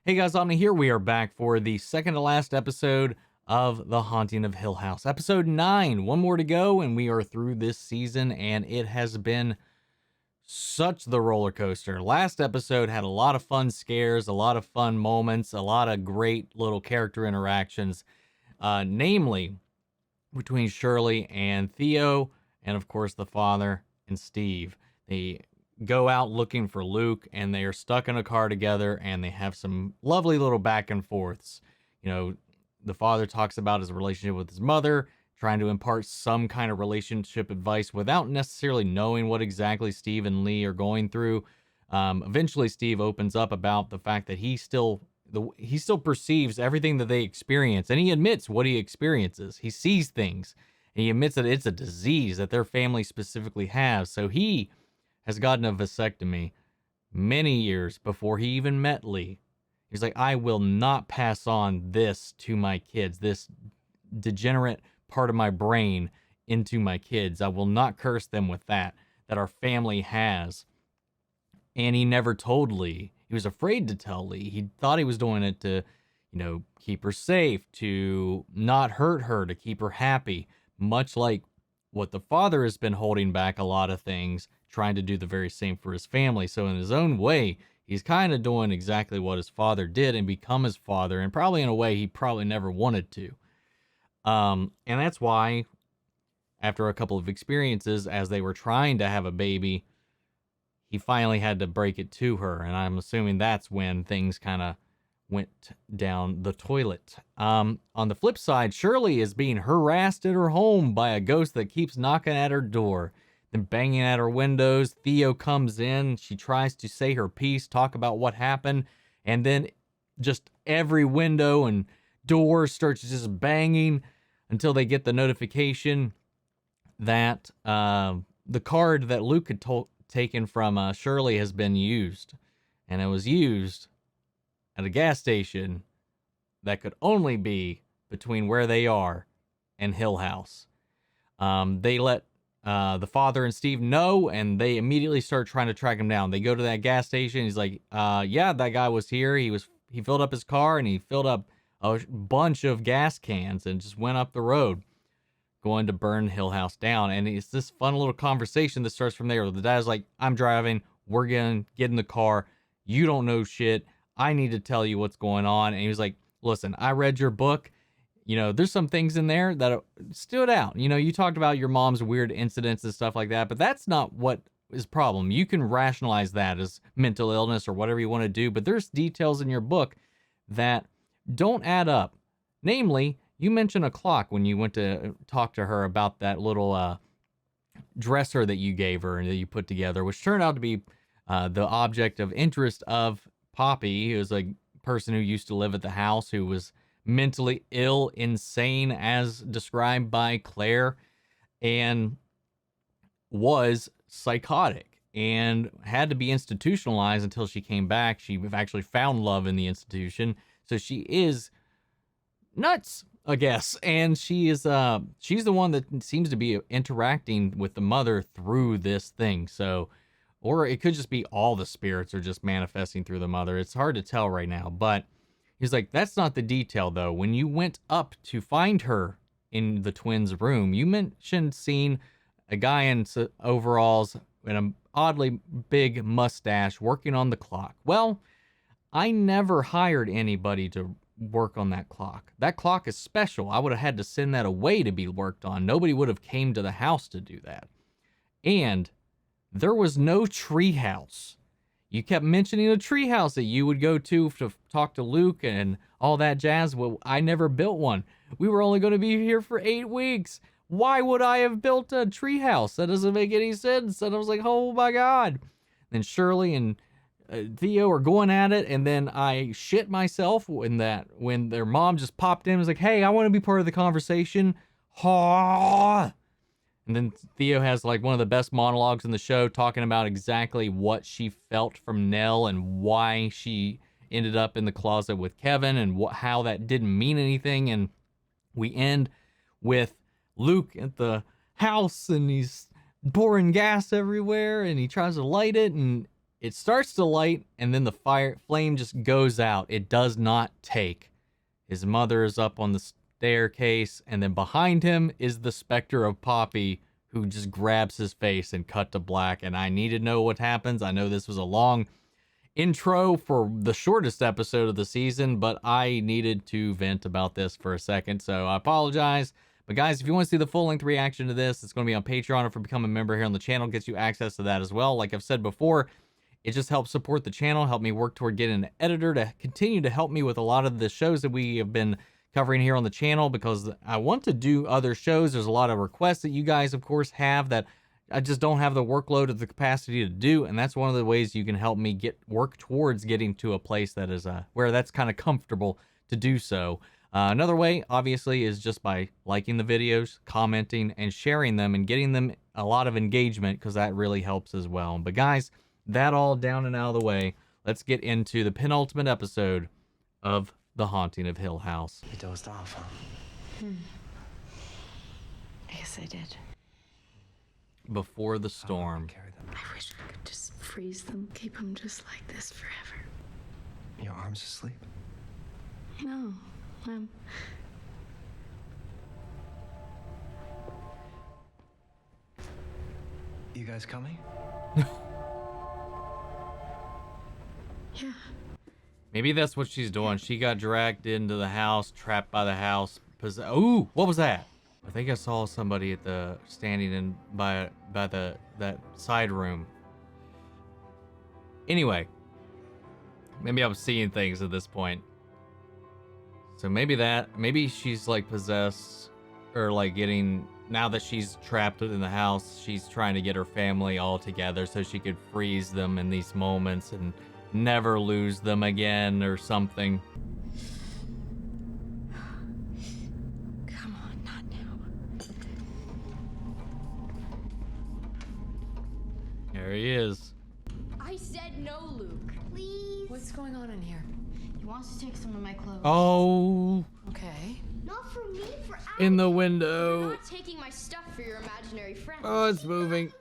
Hey guys, Omni here. We are back for the second to last episode of The Haunting of Hill House. Episode 9. One more to go, and we are through this season, and it has been such the roller coaster. Last episode had a lot of fun scares, a lot of fun moments, a lot of great little character interactions, namely between Shirley and Theo, and of course the father and Steve. They go out looking for Luke, and they are stuck in a car together, and they have some lovely little back and forths. You know, the father talks about his relationship with his mother, trying to impart some kind of relationship advice without necessarily knowing what exactly Steve and Lee are going through. Eventually, Steve opens up about the fact that he still perceives everything that they experience, and he admits what he experiences. He sees things, and he admits that it's a disease that their family specifically has. So he has gotten a vasectomy many years before he even met Lee. He's like, I will not pass on this to my kids, this degenerate part of my brain into my kids. I will not curse them with that our family has. And he never told Lee. He was afraid to tell Lee. He thought he was doing it to, keep her safe, to not hurt her, to keep her happy, much like what the father has been holding back a lot of things, trying to do the very same for his family. So in his own way, he's kind of doing exactly what his father did and become his father, and probably in a way he probably never wanted to. And that's why, after a couple of experiences, as they were trying to have a baby, he finally had to break it to her. And I'm assuming that's when things kind of went down the toilet. On the flip side, Shirley is being harassed at her home by a ghost that keeps knocking at her door, then banging at her windows. Theo comes in. She tries to say her piece, talk about what happened, and then just every window and door starts just banging until they get the notification that the card that Luke had taken from Shirley has been used. And it was used at a gas station that could only be between where they are and Hill House. They let the father and Steve know, and they immediately start trying to track him down. They go to that gas station. He's like, yeah, that guy was here. He filled up his car, and he filled up a bunch of gas cans and just went up the road, going to burn Hill House down. And it's this fun little conversation that starts from there. The dad's like, I'm driving. We're going to get in the car. You don't know shit. I need to tell you what's going on. And he was like, listen, I read your book. There's some things in there that stood out. You talked about your mom's weird incidents and stuff like that, but that's not what is problem. You can rationalize that as mental illness or whatever you want to do, but there's details in your book that don't add up. Namely, you mentioned a clock when you went to talk to her about that little dresser that you gave her and that you put together, which turned out to be the object of interest of Poppy, who was a person who used to live at the house, who was mentally ill, insane, as described by Claire, and was psychotic and had to be institutionalized until she came back. She actually found love in the institution. So she is nuts, I guess. And she's the one that seems to be interacting with the mother through this thing. So, or it could just be all the spirits are just manifesting through the mother. It's hard to tell right now, but he's like, that's not the detail though. When you went up to find her in the twins' room, you mentioned seeing a guy in overalls and an oddly big mustache working on the clock. Well, I never hired anybody to work on that clock. That clock is special. I would have had to send that away to be worked on. Nobody would have came to the house to do that. And there was no tree house. You kept mentioning a tree house that you would go to talk to Luke and all that jazz. Well, I never built one. We were only going to be here for 8 weeks. Why would I have built a tree house? That doesn't make any sense. And I was like, oh my God. Then Shirley and Theo are going at it, and then I shit myself when their mom just popped in and was like, hey, I want to be part of the conversation. Ha! And then Theo has like one of the best monologues in the show, talking about exactly what she felt from Nell and why she ended up in the closet with Kevin and how that didn't mean anything. And we end with Luke at the house, and he's pouring gas everywhere, and he tries to light it, and It starts to light, and then the flame just goes out. It does not take. His mother is up on the staircase, and then behind him is the specter of Poppy, who just grabs his face and cut to black. And I need to know what happens. I know this was a long intro for the shortest episode of the season, but I needed to vent about this for a second, so I apologize. But guys, if you want to see the full-length reaction to this, it's going to be on Patreon, or if you become a member here on the channel, gets you access to that as well. Like I've said before, it just helps support the channel, help me work toward getting an editor to continue to help me with a lot of the shows that we have been covering here on the channel, because I want to do other shows. There's a lot of requests that you guys, of course, have that I just don't have the workload or the capacity to do, and that's one of the ways you can help me work towards getting to a place that is where that's kind of comfortable to do so. Another way, obviously, is just by liking the videos, commenting, and sharing them, and getting them a lot of engagement, because that really helps as well. But guys, that all down and out of the way, let's get into the penultimate episode of The Haunting of Hill House. You dozed off, huh? I guess I did. Before the storm. I wish I could just freeze them, keep them just like this forever. Your arm's asleep? No, You guys coming? Yeah. Maybe that's what she's doing. She got dragged into the house, trapped by the house. Ooh, what was that? I think I saw somebody at the standing in by that side room. Maybe I'm seeing things at this point. So maybe she's like possessed, or like now that she's trapped in the house, she's trying to get her family all together so she could freeze them in these moments and never lose them again or something. Come on, not now. There he is. I said no, Luke. Please. What's going on in here? He wants to take some of my clothes. Oh, Okay. Not for me, for Alex. in the You're window. not taking my stuff for your imaginary friend. Oh, it's moving.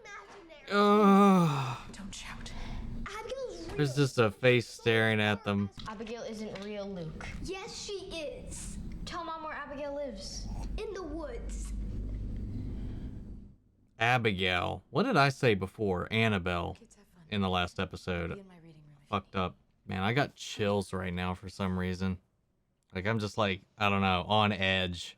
Imaginary. Oh, Don't shout. Abigail's real. there's just a face staring at them. Abigail isn't real, Luke. Yes, she is. Tell Mom where Abigail lives. In the woods. Abigail. What did I say before? Annabelle Kids have fun. in the last episode. Be in my reading room. Fucked up. Man, I got chills right now for some reason. Like, I'm just like, I don't know, on edge.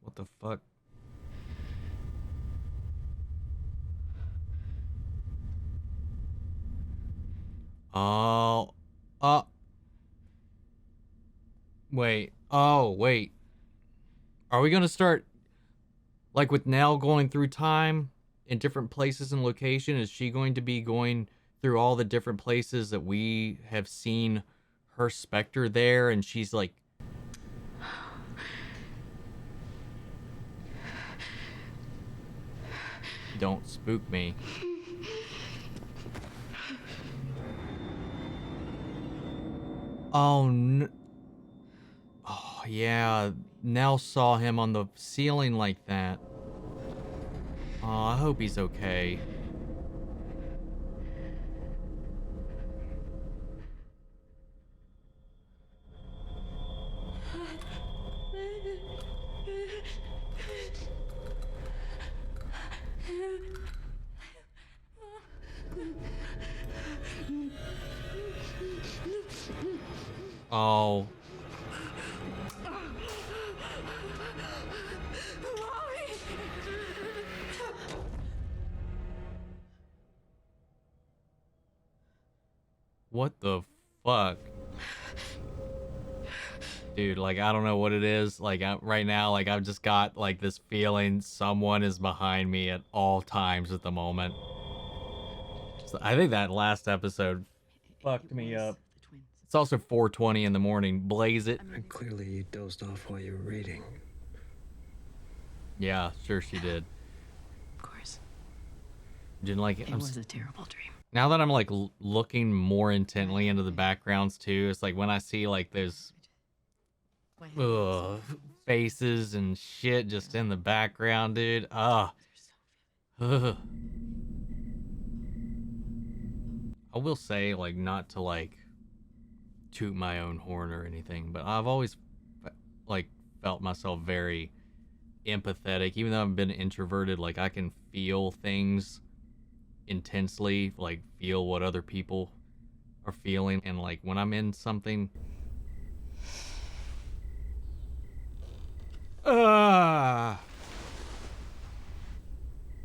What the fuck? Oh, wait. Oh, wait. Are we gonna start, like, with Nell going through time in different places and location? Is she going to be going through all the different places that we have seen her specter there, and she's like, don't spook me. Oh, no. Oh, yeah. Nell saw him on the ceiling like that. Oh, I hope he's okay. Oh. What the fuck? Dude, like, I don't know what it is. Like, right now, like, I've just got, like, this feeling someone is behind me at all times at the moment. So I think that last episode fucked me up. It's also 4:20 in the morning. Blaze it. And clearly you dozed off while you were reading. Yeah, sure she did. Of course. Didn't like it. It was a terrible dream. Now that I'm like looking more intently into the backgrounds too, it's like when I see like those faces and shit just in the background, dude. Ugh. I will say, like, not to like toot my own horn or anything, but I've always like felt myself very empathetic, even though I've been introverted. Like, I can feel things intensely, like feel what other people are feeling, and like when I'm in something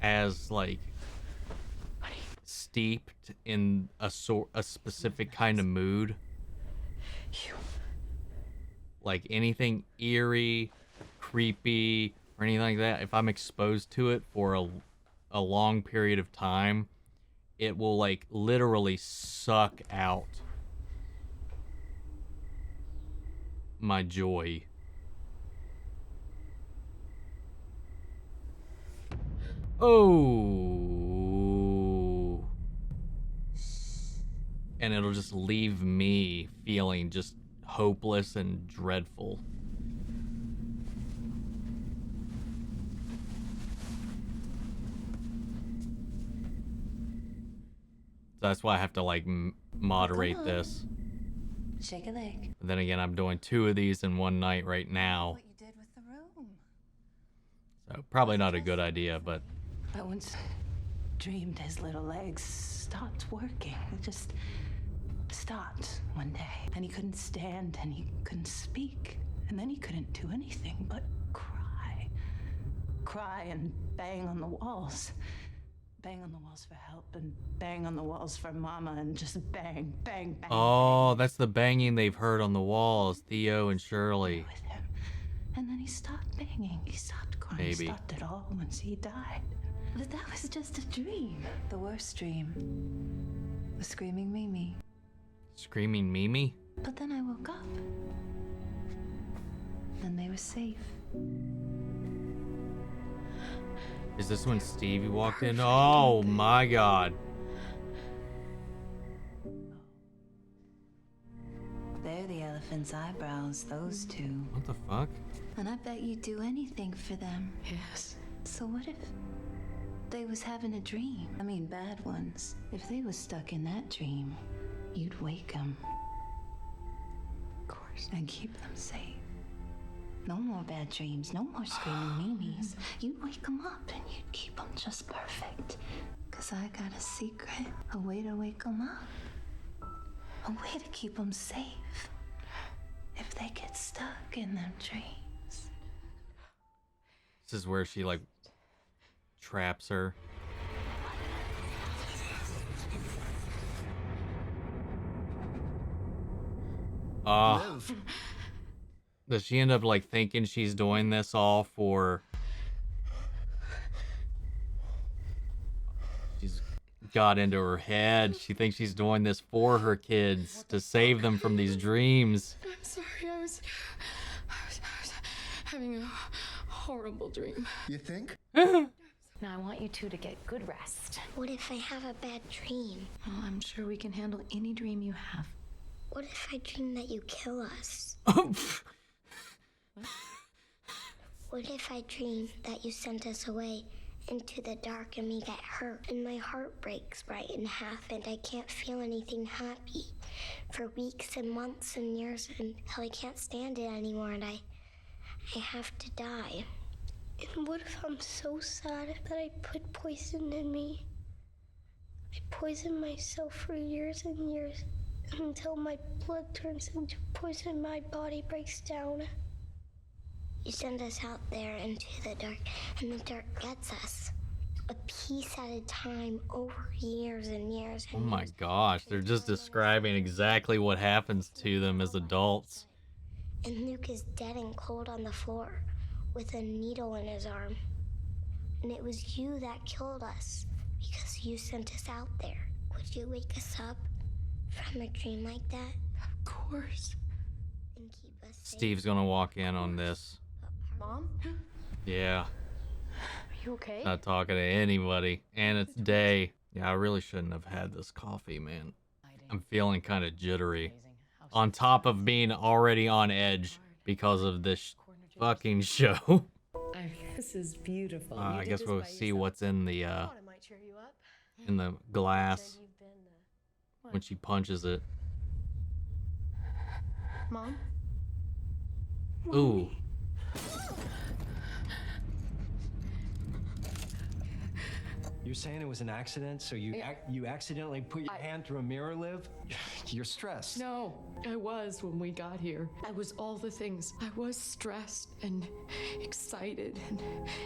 as like steeped in a specific kind of mood, like anything eerie, creepy, or anything like that, if I'm exposed to it for a long period of time, it will like literally suck out my joy. Oh. And it'll just leave me feeling just hopeless and dreadful. So that's why I have to like moderate this. Shake a leg. But then again, I'm doing 2 of these in one night right now. What you did with the room. So probably not a good idea, but I once dreamed his little legs stopped working. It just stopped one day. And he couldn't stand and he couldn't speak. And then he couldn't do anything but cry. Cry and bang on the walls. Bang on the walls for help and bang on the walls for mama and just bang, bang, bang. oh, that's the banging they've heard on the walls, Theo and Shirley. With him. And then he stopped banging. He stopped crying. Maybe. Stopped it all once he died. But that was just a dream. The worst dream was screaming Mimi. Screaming Mimi? But then I woke up. And they were safe. Is this when Stevie walked in? Oh my god. They're the elephant's eyebrows, those two. What the fuck? And I bet you'd do anything for them. Yes. So what if they was having a dream? I mean, bad ones. If they was stuck in that dream, you'd wake them. Of course. And keep them safe. No more bad dreams, no more screaming Mimis. You'd wake them up and you'd keep them just perfect. 'Cause I got a secret, a way to wake them up. A way to keep them safe. If they get stuck in them dreams. This is where she like traps her. Does she end up like thinking she's doing this all for... She's got into her head. She thinks she's doing this for her kids to save them from these dreams. I'm sorry, I was having a horrible dream. You think? Now I want you two to get good rest. What if I have a bad dream? Oh, I'm sure we can handle any dream you have. What if I dream that you kill us? What if I dream that you sent us away into the dark and we get hurt and my heart breaks right in half and I can't feel anything happy for weeks and months and years until I can't stand it anymore and I have to die? And what if I'm so sad that I put poison in me? I poisoned myself for years and years until my blood turns into poison and my body breaks down. You send us out there into the dark, and the dark gets us. A piece at a time over years and years and Oh my years. gosh, they're just describing exactly what happens to them as adults. And Luke is dead and cold on the floor with a needle in his arm. And it was you that killed us because you sent us out there. Would you wake us up from a dream like that? Of course. And keep us safe? Steve's gonna walk in on this. Mom? Yeah, Are you okay? not talking to anybody. And it's day. Yeah, I really shouldn't have had this coffee, man. I'm feeling kind of jittery. On top of being already on edge because of this fucking show. This is beautiful. I guess we'll see what's in the glass when she punches it. Mom? Ooh. You're saying it was an accident, so you accidentally put your hand through a mirror, Liv? You're stressed. No, I was when we got here. I was all the things. I was stressed and excited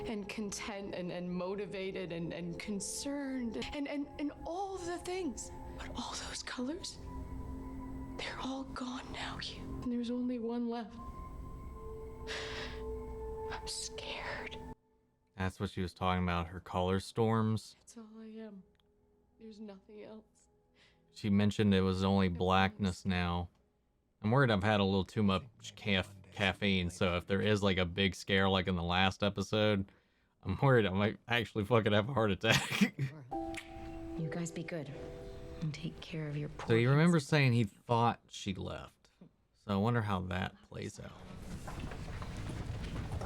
and content and motivated and concerned and all the things. But all those colors, they're all gone now, Hugh. And there's only one left. I'm scared. That's what she was talking about, her color storms. That's all I am. There's nothing else. She mentioned it was only blackness now. I'm worried I've had a little too much caffeine, so if there is like a big scare like in the last episode, I'm worried I might actually fucking have a heart attack. You guys be good and take care of your poor So you kids. remember saying he thought she left. So I wonder how that plays out.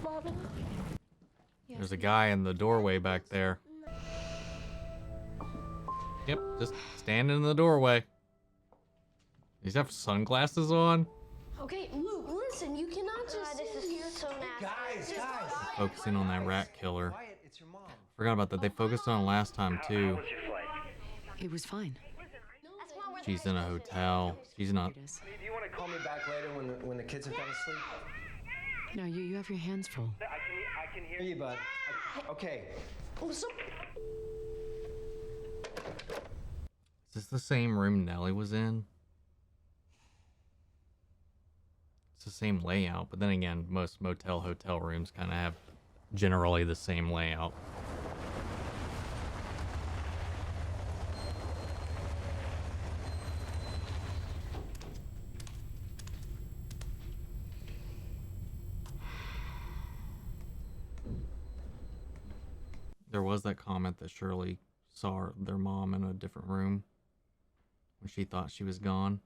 Mommy. There's a guy in the doorway back there. Yep, just standing in the doorway. Does he have sunglasses on? Okay, Luke, listen, you cannot just this is so nasty. Guys. Focusing on that rat killer. Quiet, it's your mom. Forgot about that. They focused on it last time too. It was fine. She's in a hotel. She's not. Do you want to call me back later when the kids have gone to sleep? No, you have your hands full. I can hear you, bud. Okay. Is this the same room Nellie was in? It's the same layout, but then again, most hotel rooms kind of have generally the same layout. There was that comment that Shirley saw their mom in a different room when she thought she was gone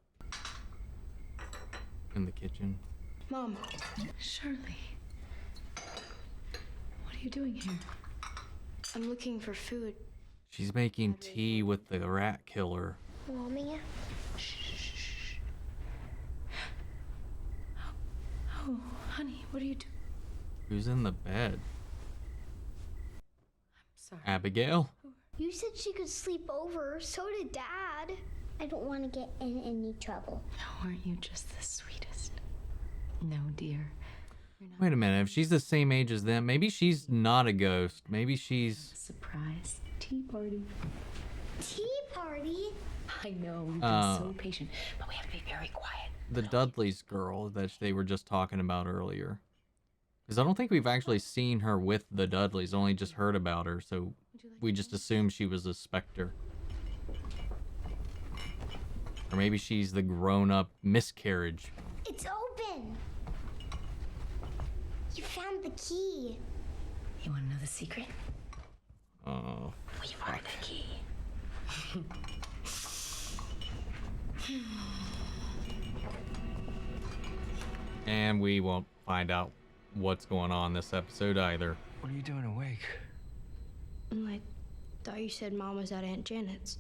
in the kitchen. Mom. Shirley. What are you doing here? I'm looking for food. She's making tea with the rat killer. Mommy? Oh, honey, what are you doing? Who's in the bed? Sorry. Abigail? You said she could sleep over. So did Dad. I don't want to get in any trouble. No, aren't you just the sweetest? No, dear. You're not Wait a minute, if she's the same age as them, maybe she's not a ghost. Maybe she's... surprise tea party. Tea party? I know, we've been so patient, but we have to be very quiet. the Dudley's girl that they were just talking about earlier. Because I don't think we've actually seen her with the Dudleys, only just heard about her, so we just assumed she was a specter. Or maybe she's the grown-up miscarriage. It's open. You found the key. You want to know the secret? Oh. Well, you are the key. And we won't find out what's going on this episode either. What are you doing awake? I thought you said Mom was at Aunt Janet's.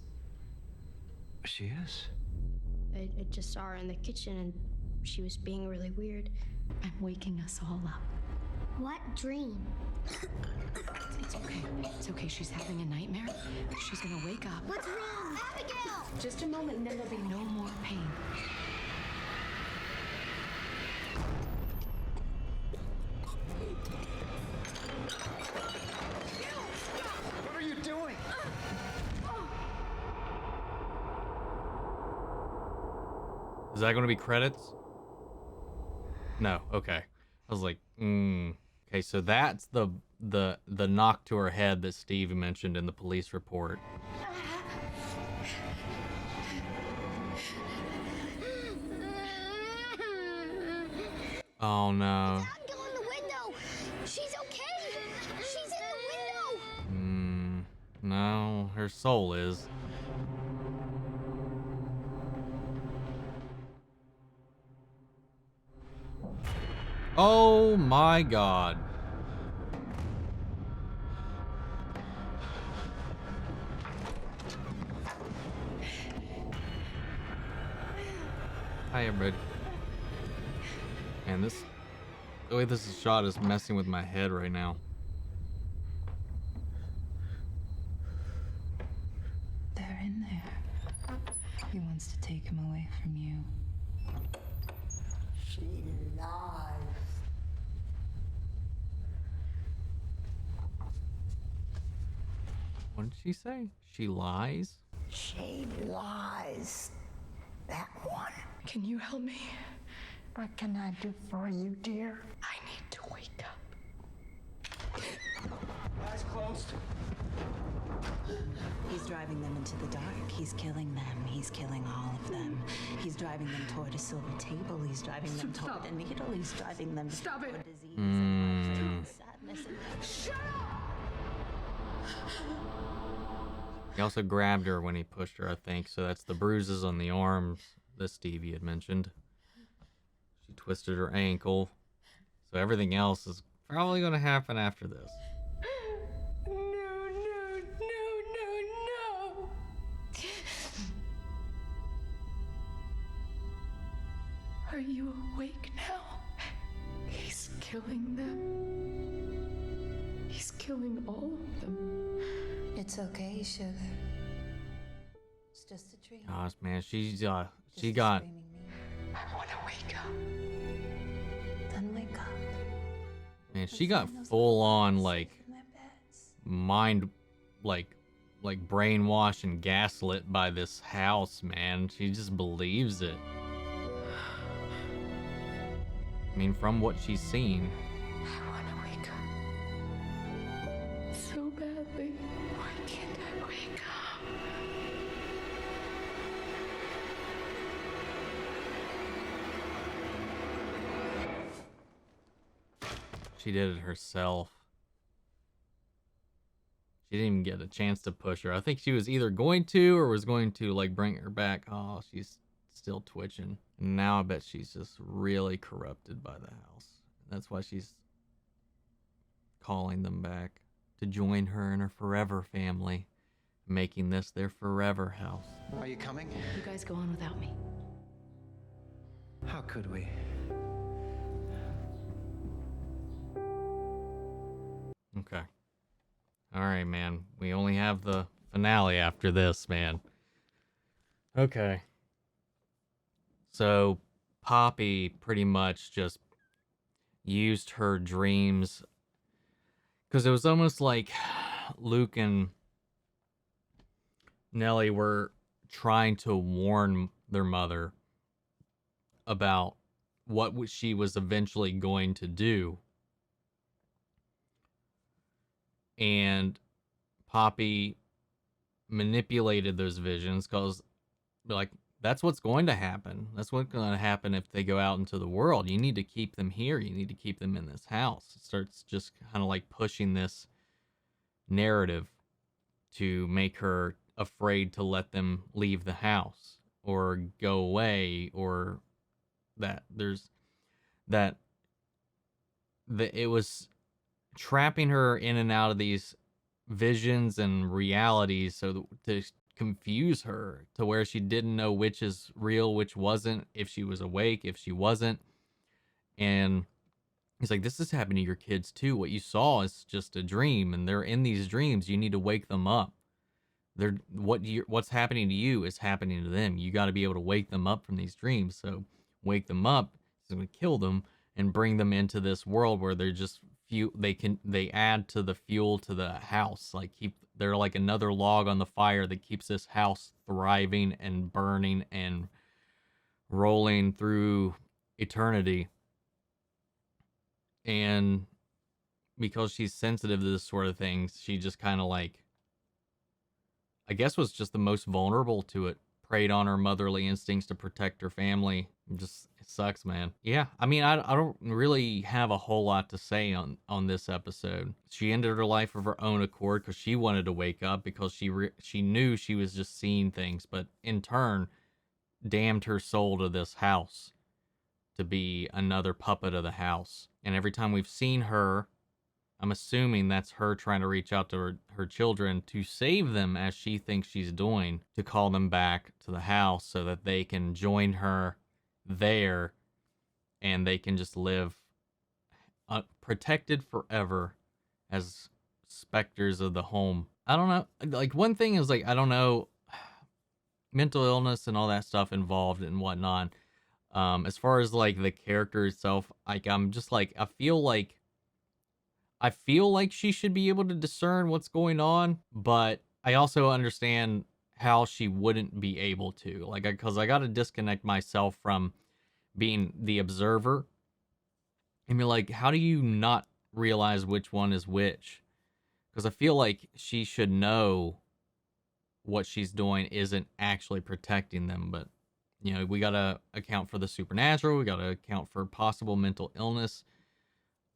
She is? I just saw her in the kitchen and she was being really weird. I'm waking us all up. What dream? It's okay. It's okay. She's having a nightmare. She's gonna wake up. What's wrong? Abigail! Just a moment, and then there'll be no more pain. What are you doing? Is that going to be credits? No. Okay. I was like, Okay, so that's the knock to her head that Steve mentioned in the police report. Oh no. Abigail in the window! She's okay! She's in the window! No, her soul is. Oh my God. Hi, everybody. Man, the way this is shot is messing with my head right now. They're in there. He wants to take him away from you. She lies. What did she say? She lies? She lies. That one. Can you help me? What can I do for you, dear? I need to wake up. Eyes closed. He's driving them into the dark. He's killing them. He's killing all of them. He's driving them toward a silver table. He's driving them toward a needle. He's driving them toward disease and sadness and Shut up! He also grabbed her when he pushed her, I think. So that's the bruises on the arms that Stevie had mentioned. She twisted her ankle. So everything else is probably going to happen after this. No, no, no, no, no. Are you awake now? He's killing them. He's killing all of them. It's okay, sugar. It's just a dream. Gosh, man, she got, I want to wake up. Then wake up. man, she got full on, like, mind, like brainwashed and gaslit by this house, man. She just believes it. I mean, from what she's seen. I want to wake up. So badly. Why can't I wake up? She did it herself. She didn't even get a chance to push her. I think she was either going to or was going to, like, bring her back. Oh, she's still twitching. And now I bet she's just really corrupted by the house. That's why she's calling them back to join her in her forever family, making this their forever house. Are you coming? You guys go on without me. How could we? Okay. All right, man. We only have the finale after this, man. Okay. So, Poppy pretty much just used her dreams, because it was almost like Luke and Nellie were trying to warn their mother about what she was eventually going to do. And Poppy manipulated those visions because, like, that's what's going to happen. That's what's going to happen if they go out into the world. You need to keep them here. You need to keep them in this house. It starts just kind of like pushing this narrative to make her afraid to let them leave the house or go away, or that there's that it was trapping her in and out of these visions and realities to confuse her to where she didn't know which is real, which wasn't, if she was awake, if she wasn't. And he's like, this is happening to your kids too. What you saw is just a dream, and they're in these dreams. You need to wake them up. What's happening to you is happening to them. You got to be able to wake them up from these dreams. So wake them up. He's going to kill them and bring them into this world where they're just they add to the fuel to the house. Like they're like another log on the fire that keeps this house thriving and burning and rolling through eternity. And because she's sensitive to this sort of things, she just kind of, like, I guess was just the most vulnerable to it preyed on her motherly instincts to protect her family. It sucks, man. Yeah, I mean, I don't really have a whole lot to say on this episode. She ended her life of her own accord because she wanted to wake up, because she knew she was just seeing things, but in turn damned her soul to this house to be another puppet of the house. And every time we've seen her, I'm assuming that's her trying to reach out to her children to save them, as she thinks she's doing, to call them back to the house so that they can join her there and they can just live protected forever as specters of the home. I don't know. Like, one thing is, like, I don't know, mental illness and all that stuff involved and whatnot. As far as like the character itself, like, I'm just like, I feel like she should be able to discern what's going on, but I also understand how she wouldn't be able to. Like, because I got to disconnect myself from being the observer. I mean, like, how do you not realize which one is which? Because I feel like she should know what she's doing isn't actually protecting them, but, you know, we got to account for the supernatural. We got to account for possible mental illness.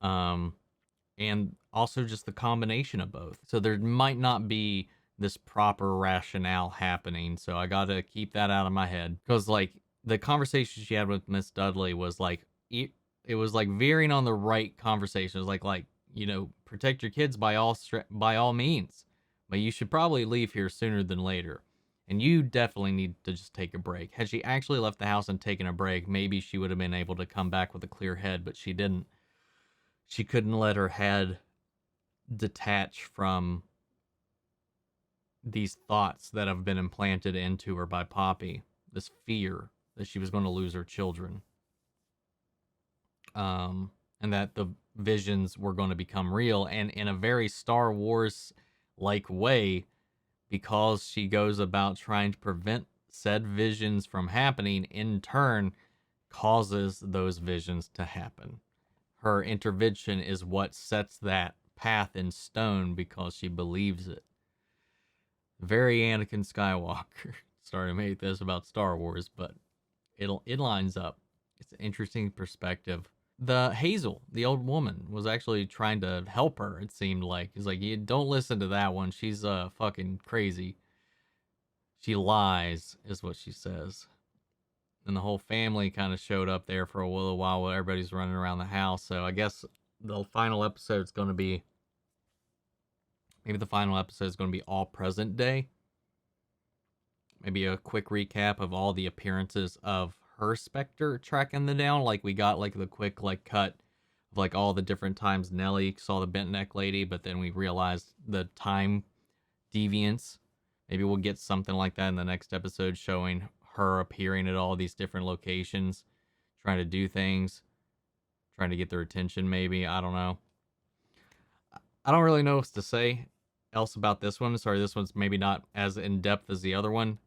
And also just the combination of both. So there might not be this proper rationale happening. So I got to keep that out of my head. Because, like, the conversation she had with Miss Dudley was like, it was like veering on the right conversation. It was like, you know, protect your kids by all means. But you should probably leave here sooner than later. And you definitely need to just take a break. Had she actually left the house and taken a break, maybe she would have been able to come back with a clear head, but she didn't. She couldn't let her head detach from these thoughts that have been implanted into her by Poppy. This fear that she was going to lose her children. And that the visions were going to become real. And in a very Star Wars-like way, because she goes about trying to prevent said visions from happening, in turn causes those visions to happen. Her intervention is what sets that path in stone because she believes it. Very Anakin Skywalker. Sorry to make this about Star Wars, but it lines up. It's an interesting perspective. The Hazel, the old woman, was actually trying to help her, it seemed like. He's like, you don't listen to that one. She's fucking crazy. She lies, is what she says. And the whole family kind of showed up there for a little while while everybody's running around the house. So I guess the final episode is going to be, maybe the final episode is going to be all present day. Maybe a quick recap of all the appearances of her specter tracking them down. Like, we got like the quick like cut of like all the different times Nellie saw the bent neck lady, but then we realized the time deviance. Maybe we'll get something like that in the next episode, showing her appearing at all these different locations, trying to do things, trying to get their attention maybe. I don't know. I don't really know what to say else about this one. Sorry, this one's maybe not as in-depth as the other one.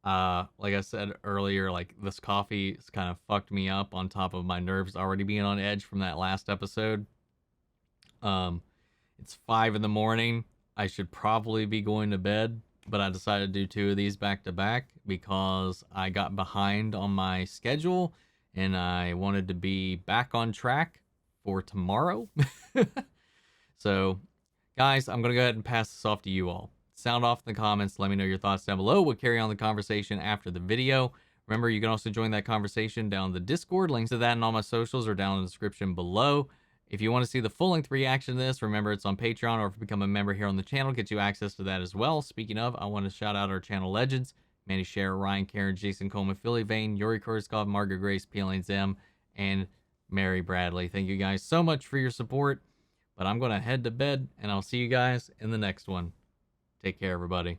Like I said earlier, like, this coffee has kind of fucked me up on top of my nerves already being on edge from that last episode. It's 5 a.m. I should probably be going to bed, but I decided to do 2 of these back to back because I got behind on my schedule and I wanted to be back on track for tomorrow. So, guys, I'm going to go ahead and pass this off to you all. Sound off in the comments. Let me know your thoughts down below. We'll carry on the conversation after the video. Remember, you can also join that conversation down in the Discord. Links to that and all my socials are down in the description below. If you want to see the full-length reaction to this, remember it's on Patreon, or if you become a member here on the channel, get you access to that as well. Speaking of, I want to shout out our channel legends: Manny Share, Ryan Karen, Jason Coleman, Philly Vane, Yuri Korskov, Margaret Grace, Peeling Zim, and Mary Bradley. Thank you guys so much for your support. But I'm going to head to bed, and I'll see you guys in the next one. Take care, everybody.